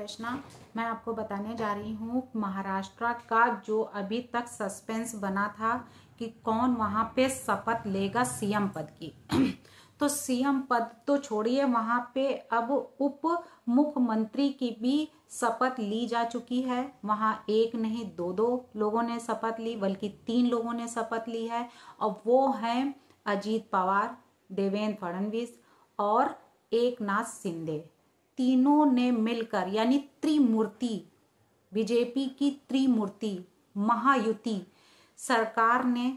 कृष्णा, मैं आपको बताने जा रही हूँ महाराष्ट्र का जो अभी तक सस्पेंस बना था कि कौन वहाँ पे शपथ लेगा सीएम पद की। तो सीएम पद तो छोड़िए, वहाँ पे अब उप मुख्यमंत्री की भी शपथ ली जा चुकी है। वहाँ एक नहीं दो लोगों ने शपथ ली, बल्कि 3 लोगों ने शपथ ली है। और वो हैं अजीत पवार, देवेंद्र फडणवीस और एकनाथ शिंदे। तीनों ने मिलकर, यानी त्रिमूर्ति, बीजेपी की त्रिमूर्ति महायुति सरकार ने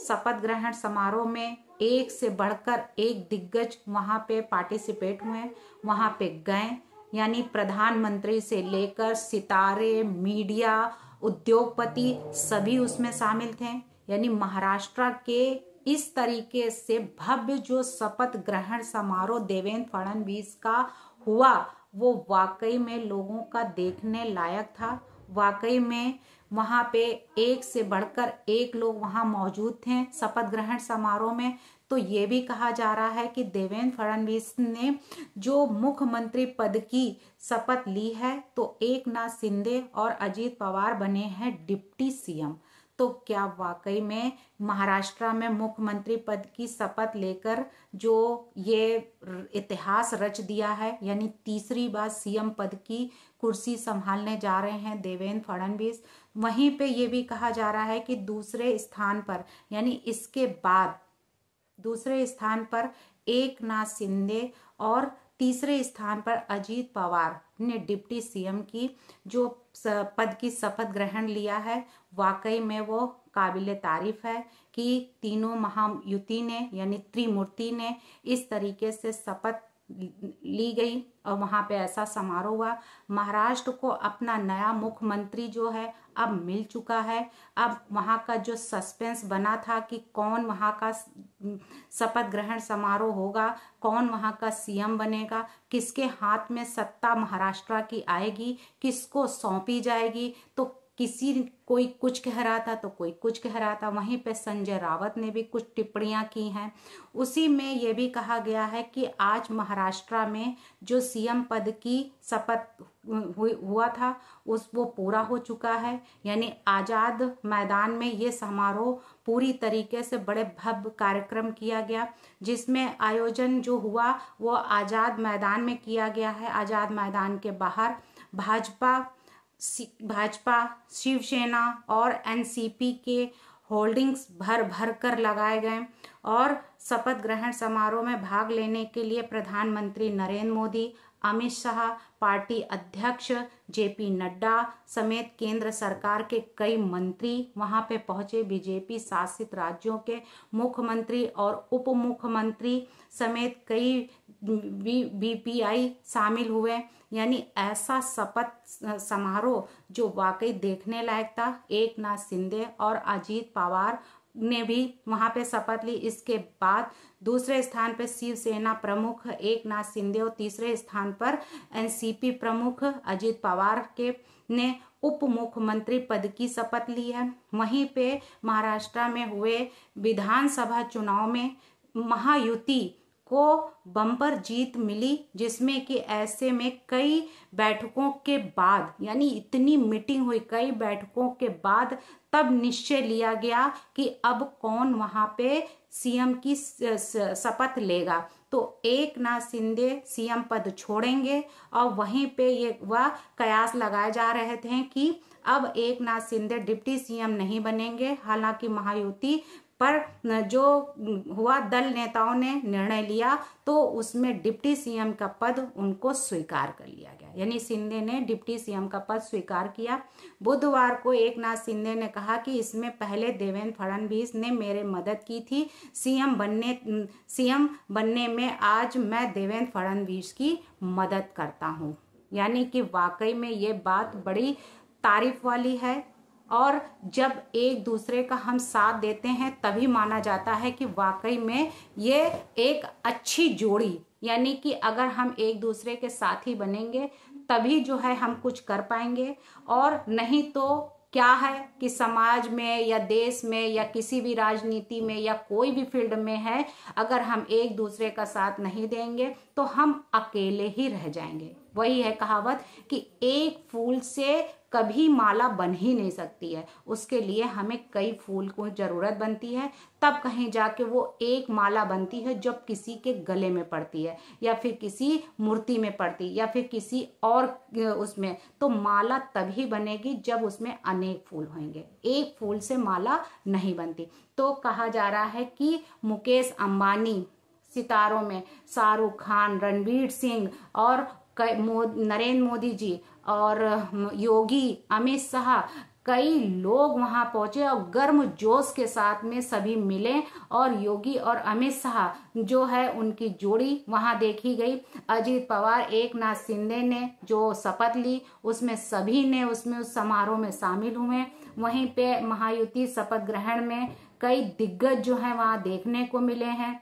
शपथ ग्रहण समारोह में एक से बढ़कर एक दिग्गज वहां पे पार्टिसिपेट हुए, वहां पे गए। यानी प्रधानमंत्री से लेकर सितारे, मीडिया, उद्योगपति सभी उसमें शामिल थे। यानी महाराष्ट्र के इस तरीके से भव्य जो शपथ ग्रहण समारोह देवेंद्र फडणवीस का हुआ, वो वाकई में लोगों का देखने लायक था। वाकई में वहां पे एक से बढ़कर एक लोग वहां मौजूद थे शपथ ग्रहण समारोह में। तो ये भी कहा जा रहा है कि देवेंद्र फडणवीस ने जो मुख्यमंत्री पद की शपथ ली है, तो एकनाथ शिंदे और अजीत पवार बने हैं डिप्टी सीएम। तो क्या वाकई में महाराष्ट्र में मुख्यमंत्री पद की शपथ लेकर जो ये इतिहास रच दिया है, यानी तीसरी बार सीएम पद की कुर्सी संभालने जा रहे हैं देवेंद्र फडणवीस। वहीं पे ये भी कहा जा रहा है कि दूसरे स्थान पर, यानी इसके बाद दूसरे स्थान पर एकनाथ शिंदे और तीसरे स्थान पर अजीत पवार ने डिप्टी सीएम की जो पद की शपथ ग्रहण लिया है। वाकई में वो काबिले तारीफ है कि तीनों महायुति ने, यानी त्रिमूर्ति ने इस तरीके से शपथ ली गई और वहां पे ऐसा समारोह हुआ। महाराष्ट्र को अपना नया मुख्यमंत्री जो है अब मिल चुका है। अब वहां का जो सस्पेंस बना था कि कौन वहां का शपथ ग्रहण समारोह होगा, कौन वहां का सीएम बनेगा, किसके हाथ में सत्ता महाराष्ट्र की आएगी, किसको सौंपी जाएगी, तो कोई कुछ कह रहा था तो कोई कुछ कह रहा था। वहीं पे संजय रावत ने भी कुछ टिप्पणियां की हैं। उसी में ये भी कहा गया है कि आज महाराष्ट्र में जो सीएम पद की शपथ हुआ था वो पूरा हो चुका है। यानी आजाद मैदान में ये समारोह पूरी तरीके से बड़े भव्य कार्यक्रम किया गया, जिसमें आयोजन जो हुआ वो आजाद मैदान में किया गया है। आजाद मैदान के बाहर भाजपा, शिवसेना और एनसीपी के होल्डिंग्स भर भर कर लगाए गए। और शपथ ग्रहण समारोह में भाग लेने के लिए प्रधानमंत्री नरेंद्र मोदी, अमित शाह, पार्टी अध्यक्ष जेपी नड्डा समेत केंद्र सरकार के कई मंत्री वहां पे पहुंचे। बीजेपी शासित राज्यों के मुख्यमंत्री और उप मुख्यमंत्री समेत कई बीपीआई शामिल हुए। यानी ऐसा शपथ समारोह जो वाकई देखने लायक था। एकनाथ शिंदे और अजीत पवार ने भी वहां पे शपथ ली। इसके बाद दूसरे स्थान पर शिवसेना प्रमुख एकनाथ शिंदे और तीसरे स्थान पर एनसीपी प्रमुख अजीत पवार ने उप मुख्यमंत्री पद की शपथ ली है। वहीं पे महाराष्ट्र में हुए विधानसभा चुनाव में महायुति को बम्पर जीत मिली, जिसमें कि ऐसे में कई बैठकों के बाद, यानी इतनी मीटिंग हुई कई बैठकों के बाद, तब निश्चय लिया गया कि अब कौन वहां पे सीएम की शपथ लेगा। तो एकनाथ शिंदे सीएम पद छोड़ेंगे और वहीं पे ये वह कयास लगाए जा रहे थे कि अब एकनाथ शिंदे डिप्टी सीएम नहीं बनेंगे। हालांकि महायुति पर जो हुआ, दल नेताओं ने निर्णय लिया तो उसमें डिप्टी सीएम का पद उनको स्वीकार कर लिया गया। यानी शिंदे ने डिप्टी सीएम का पद स्वीकार किया। बुधवार को एकनाथ शिंदे ने कहा कि इसमें पहले देवेंद्र फडणवीस ने मेरे मदद की थी सीएम बनने में, आज मैं देवेंद्र फडणवीस की मदद करता हूं। यानी कि वाकई में ये बात बड़ी तारीफ वाली है। और जब एक दूसरे का हम साथ देते हैं तभी माना जाता है कि वाकई में ये एक अच्छी जोड़ी, यानी कि अगर हम एक दूसरे के साथी बनेंगे तभी जो है हम कुछ कर पाएंगे। और नहीं तो क्या है कि समाज में या देश में या किसी भी राजनीति में या कोई भी फील्ड में है, अगर हम एक दूसरे का साथ नहीं देंगे तो हम अकेले ही रह जाएंगे। वही है कहावत कि एक फूल से कभी माला बन ही नहीं सकती है, उसके लिए हमें कई फूल को जरूरत बनती है, तब कहीं जाके वो एक माला बनती है जब किसी के गले में पड़ती है या फिर किसी मूर्ति में पड़ती या फिर किसी और उसमें, तो माला तभी बनेगी जब उसमें अनेक फूल होंगे, एक फूल से माला नहीं बनती। तो कहा जा रहा है कि मुकेश अंबानी, सितारों में शाहरुख खान, रणवीर सिंह और नरेंद्र मोदी जी और योगी, अमित शाह, कई लोग वहां पहुंचे और गर्म जोश के साथ में सभी मिले और योगी और अमित शाह जो है उनकी जोड़ी वहां देखी गई। अजीत पवार, एकनाथ शिंदे ने जो शपथ ली उसमें सभी ने उसमें उस समारोह में शामिल हुए। वहीं पे महायुति शपथ ग्रहण में कई दिग्गज जो है वहां देखने को मिले हैं।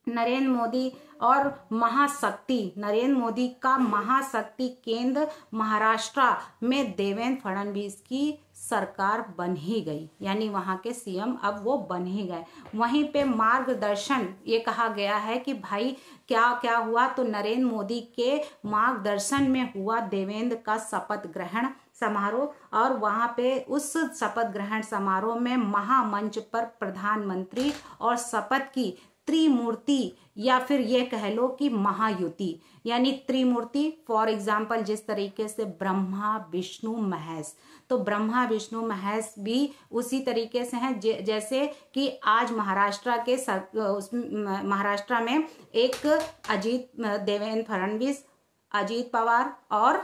नरेंद्र मोदी और महाशक्ति, नरेंद्र मोदी का महाशक्ति केंद्र महाराष्ट्र में देवेंद्र फडणवीस की सरकार बन ही गई, यानी वहां के सीएम अब वो बन ही गए। वहीं पे मार्गदर्शन ये कहा गया है कि भाई क्या क्या हुआ, तो नरेंद्र मोदी के मार्गदर्शन में हुआ देवेंद्र का शपथ ग्रहण समारोह, और वहां पे उस शपथ ग्रहण समारोह में महामंच पर प्रधानमंत्री और शपथ की त्रिमूर्ति या फिर ये कह लो कि महायुति, यानी त्रिमूर्ति फॉर एग्जाम्पल जिस तरीके से ब्रह्मा विष्णु महेश, तो ब्रह्मा विष्णु महेश भी उसी तरीके से हैं जैसे कि आज महाराष्ट्र के महाराष्ट्र में एक देवेंद्र फडणवीस, अजीत पवार और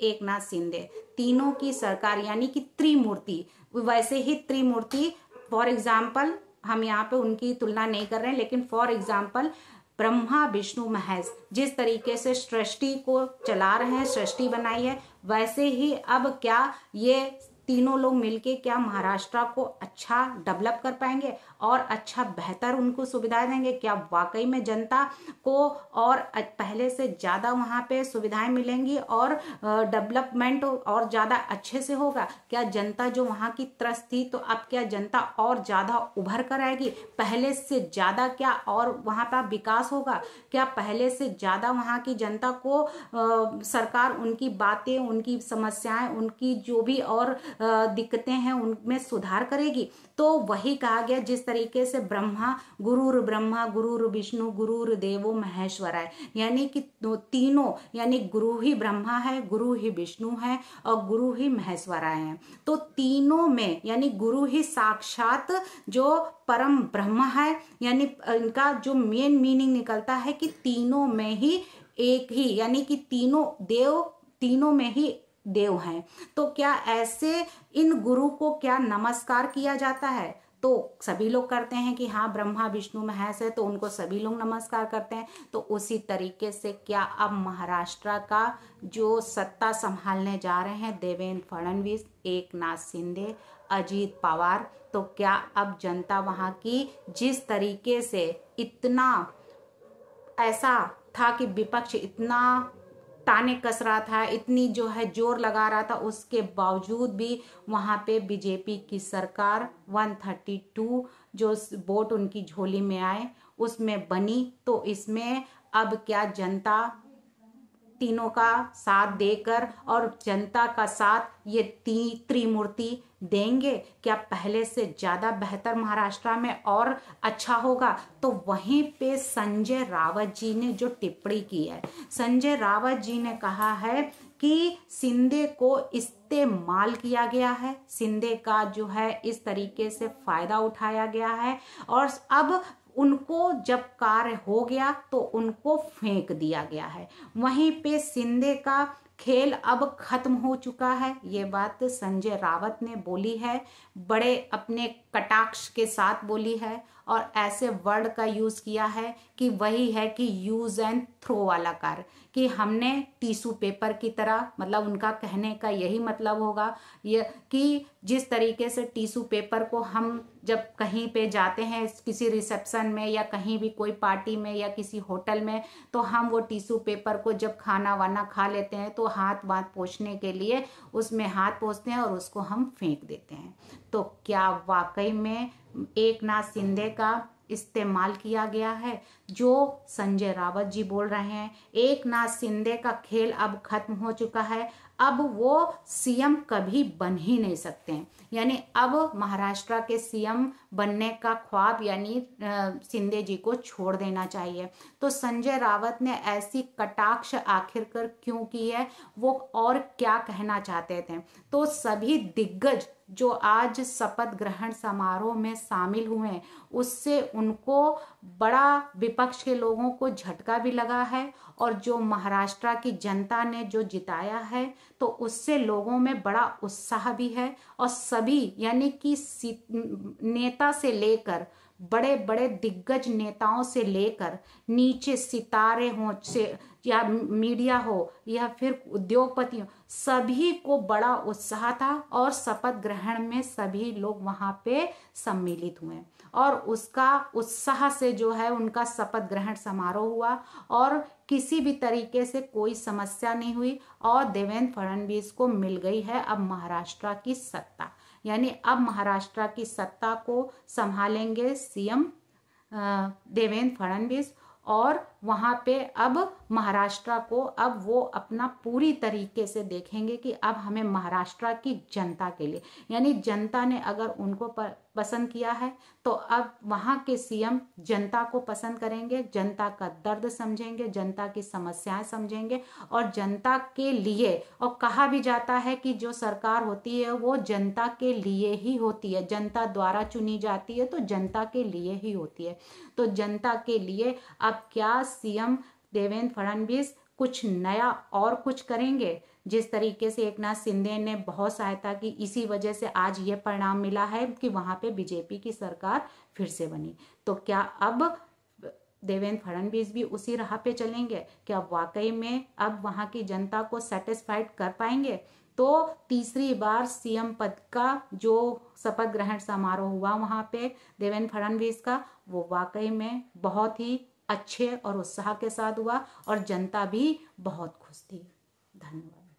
एकनाथ शिंदे, तीनों की सरकार यानी कि त्रिमूर्ति। वैसे ही त्रिमूर्ति फॉर एग्जाम्पल हम यहाँ पे उनकी तुलना नहीं कर रहे हैं, लेकिन फॉर एग्जाम्पल ब्रह्मा विष्णु महेश जिस तरीके से सृष्टि को चला रहे हैं, सृष्टि बनाई है, वैसे ही अब क्या ये तीनों लोग मिलके क्या महाराष्ट्र को अच्छा डेवलप कर पाएंगे और अच्छा बेहतर उनको सुविधाएं देंगे? क्या वाकई में जनता को और पहले से ज़्यादा वहाँ पे सुविधाएं मिलेंगी और डेवलपमेंट और ज़्यादा अच्छे से होगा? क्या जनता जो वहाँ की त्रस्त थी, तो अब क्या जनता और ज़्यादा उभर कर आएगी पहले से ज़्यादा? क्या और वहाँ पर विकास होगा? क्या पहले से ज़्यादा वहाँ की जनता को सरकार उनकी बातें, उनकी समस्याएं, उनकी जो भी और दिक्कतें हैं उनमें सुधार करेगी? तो वही कहा गया जिस तरीके से ब्रह्मा गुरुर विष्णु गुरुर देवो महेश्वराय, यानी कि तीनों, यानी गुरु ही ब्रह्मा है, गुरु ही विष्णु है और गुरु ही महेश्वराय है। तो तीनों में यानी गुरु ही साक्षात जो परम ब्रह्म है, यानी इनका जो मेन मीनिंग निकलता है कि तीनों में ही एक ही, यानी कि तीनों देव, तीनों में ही देव हैं। तो क्या ऐसे इन गुरु को क्या नमस्कार किया जाता है? तो सभी लोग करते हैं कि हाँ ब्रह्मा विष्णु महेश है तो उनको सभी लोग नमस्कार करते हैं। तो उसी तरीके से क्या अब महाराष्ट्र का जो सत्ता संभालने जा रहे हैं देवेंद्र फडणवीस, एकनाथ शिंदे, अजीत पवार, तो क्या अब जनता वहाँ की जिस तरीके से इतना ऐसा था कि विपक्ष इतना ताने कस रहा था, इतनी जो है जोर लगा रहा था, उसके बावजूद भी वहाँ पे बीजेपी की सरकार 132 जो वोट उनकी झोली में आए उसमें बनी। तो इसमें अब क्या जनता तीनों का साथ देकर और जनता का साथ ये त्रिमूर्ति देंगे? क्या पहले से ज़्यादा बेहतर महाराष्ट्र में और अच्छा होगा? तो वहीं पे संजय रावत जी ने जो टिप्पणी की है, संजय रावत जी ने कहा है कि शिंदे को इस्तेमाल किया गया है, शिंदे का जो है इस तरीके से फायदा उठाया गया है और अब उनको जब कार्य हो गया तो उनको फेंक दिया गया है। वहीं पे शिंदे का खेल अब खत्म हो चुका है, ये बात संजय रावत ने बोली है, बड़े अपने कटाक्ष के साथ बोली है और ऐसे वर्ड का यूज़ किया है कि वही है कि यूज़ एंड थ्रो वाला कार्य, कि हमने टिश्यू पेपर की तरह, मतलब उनका कहने का यही मतलब होगा ये कि जिस तरीके से टिश्यू पेपर को हम जब कहीं पे जाते हैं किसी रिसेप्शन में या कहीं भी कोई पार्टी में या किसी होटल में, तो हम वो टिश्यू पेपर को जब खाना वाना खा लेते हैं तो हाथ वाथ पोंछने के लिए उसमें हाथ पोंछते हैं और उसको हम फेंक देते हैं। तो क्या वाकई में एकनाथ शिंदे का इस्तेमाल किया गया है, जो संजय रावत जी बोल रहे हैं। एकनाथ शिंदे का खेल अब खत्म हो चुका है, अब वो सीएम कभी बन ही नहीं सकते हैं। यानी अब महाराष्ट्र के सीएम बनने का ख्वाब यानी शिंदे जी को छोड़ देना चाहिए। तो संजय रावत ने ऐसी कटाक्ष आखिरकार क्यों की है, वो और क्या कहना चाहते थे? तो सभी दिग्गज जो आज शपथ ग्रहण समारोह में शामिल हुए, उससे उनको बड़ा विपक्ष के लोगों को झटका भी लगा है, और जो महाराष्ट्र की जनता ने जो जिताया है तो उससे लोगों में बड़ा उत्साह भी है। और सभी यानी कि नेता से लेकर बड़े बड़े दिग्गज नेताओं से लेकर नीचे सितारे हों से या मीडिया हो या फिर उद्योगपति हो, सभी को बड़ा उत्साह था और शपथ ग्रहण में सभी लोग वहां पे सम्मिलित हुए और उसका उत्साह से जो है उनका शपथ ग्रहण समारोह हुआ और किसी भी तरीके से कोई समस्या नहीं हुई और देवेंद्र फडणवीस को मिल गई है अब महाराष्ट्र की सत्ता। यानी अब महाराष्ट्र की सत्ता को संभालेंगे सीएम देवेंद्र फडणवीस और वहाँ पे अब महाराष्ट्र को अब वो अपना पूरी तरीके से देखेंगे कि अब हमें महाराष्ट्र की जनता के लिए यानी जनता ने अगर उनको पसंद किया है तो अब वहाँ के सीएम जनता को पसंद करेंगे, जनता का दर्द समझेंगे, जनता की समस्याएं समझेंगे और जनता के लिए। और कहा भी जाता है कि जो सरकार होती है वो जनता के लिए ही होती है, जनता द्वारा चुनी जाती है तो जनता के लिए ही होती है। तो जनता के लिए अब क्या सीएम देवेंद्र फडणवीस कुछ नया और कुछ करेंगे? जिस तरीके से एकनाथ शिंदे ने बहुत सहायता की, इसी वजह से आज ये परिणाम मिला है कि वहां पे बीजेपी की सरकार फिर से बनी। तो क्या अब देवेंद्र फडणवीस भी उसी राह पे चलेंगे? क्या वाकई में अब वहां की जनता को सेटिस्फाइड कर पाएंगे? तो तीसरी बार सीएम पद का जो शपथ ग्रहण समारोह हुआ वहां पे देवेंद्र फडणवीस का, वो वाकई में बहुत ही अच्छे और उत्साह के साथ हुआ और जनता भी बहुत खुश थी। धन्यवाद।